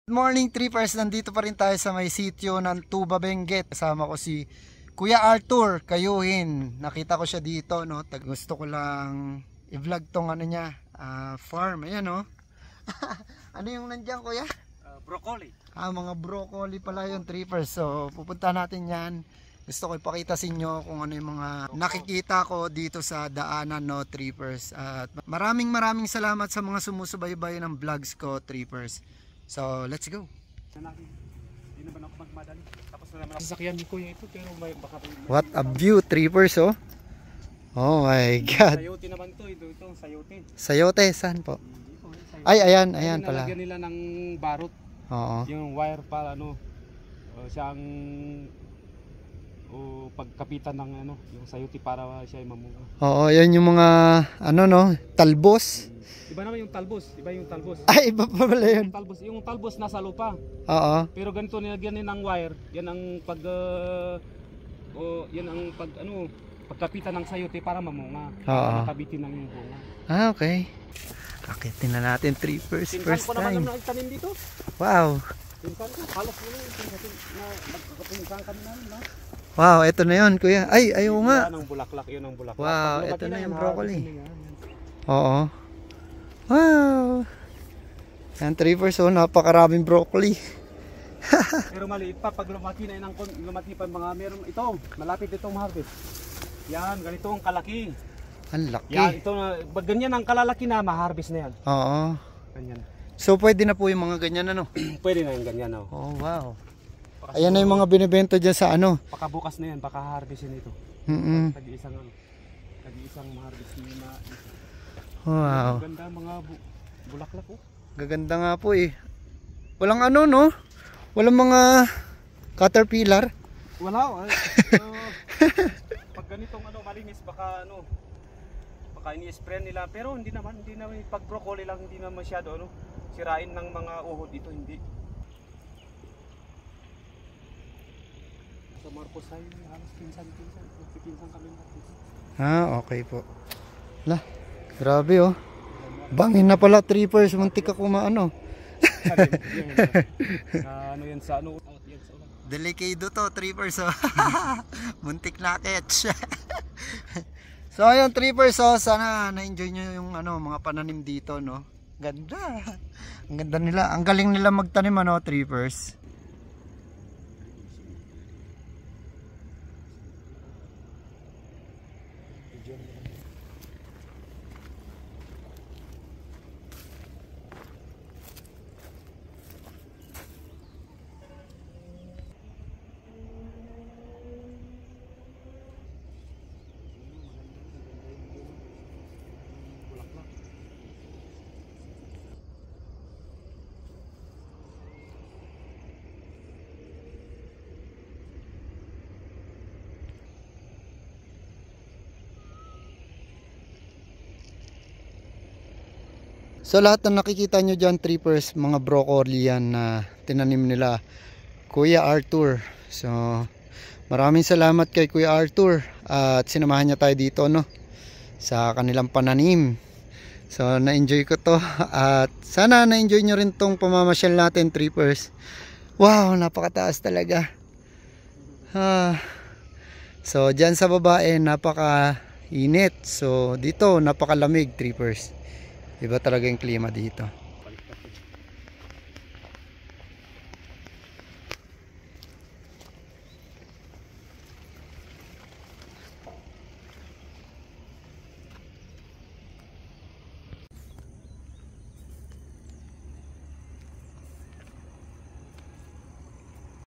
Good morning trippers, nandito pa rin tayo sa may sitio ng Tuba Benguet. Kasama ko si Kuya Arthur Kayuhin. Nakita ko siya dito, no? Gusto ko lang i-vlog tong ano niya, farm. Ayan, no? Ano yung nandiyan, Kuya? Broccoli. Mga broccoli pala yung trippers. So pupunta natin yan. Gusto ko ipakita sa inyo kung ano yung mga nakikita ko dito sa daanan, no, trippers. At maraming salamat sa mga sumusubaybay ng vlogs ko, trippers. So, let's go. Hindi naman ako magmadali. Tapos na naman ako sasakyan ni Kuya ito, pero baka what a view, trippers, oh. Oh my God. Sayote naman ito sayote. Sayote, saan po? Ay, ayan pala. Nalagyan nila ng barot. Oo. Yung wire para siyang pagkapitan ng yung sayote para siya ay mamunga. Oo, yan yung mga no, talbos. Iba naman yung talbos, Ay, iba pa pala yun. Yung talbos nasa lupa. Oo. Pero ganito nilagyan ng wire, yan ang pagkapitan ng sayote para mamunga. Oo. Nakabitin ng bunga. Okay. Akitin na natin trippers first time. Pinsan ko naman ang tanim dito. Wow. Pinsan ko, halos na nagkakapinsan kami namin, no? Wow, ito na yun, Kuya. Ay, ayaw nga. Yun ang bulaklak. Wow, ito na yung broccoli. Oo. Wow. Yan, trippers, oh, napakaraming broccoli. Pero maliit pa, pag lumaki pa mga meron, ito, malapit itong harvest. Yan, ganito ang kalaki. Ang laki. Yan, ito na, pag ganyan ang kalalaki na, ma-harvest na yan. Oo. Ganyan. So, pwede na po yung mga ganyan, ano? Pwede na yung ganyan, oh. Oh, wow. Ayan na yung mga binibenta dyan sa ano. Baka bukas na yan, baka harvestin ito. Tag-iisang ma-harvest na. Wow. Ganda mga bulaklak, oh. Gaganda nga po eh. Walang ano, no? Walang mga caterpillar. Wala. Pag ganitong malinis, baka ini-spray nila. Pero hindi naman pag broccoli lang, hindi na masyado sirain ng mga uhod ito, hindi. Sa Marcos ay halos pinsan kami natin. Okay po. Lah, grabe oh. Bangin na pala trippers, muntik ako maano. Yan sa Delikado to trippers, oh. Muntik na catch. So ayun trippers, oh, sana na-enjoy nyo yung mga pananim dito, no. Ganda. Ang ganda nila. Ang galing nila magtanim, trippers. So lahat ng nakikita nyo dyan trippers, mga broccoli yan na tinanim nila Kuya Arthur. So maraming salamat kay Kuya Arthur at sinamahan niya tayo dito, no, sa kanilang pananim. So na-enjoy ko to at sana na-enjoy nyo rin tong pamamasyal natin trippers. Wow, napakataas talaga. So dyan sa babae napaka init. So dito napakalamig trippers. Iba talaga yung klima dito.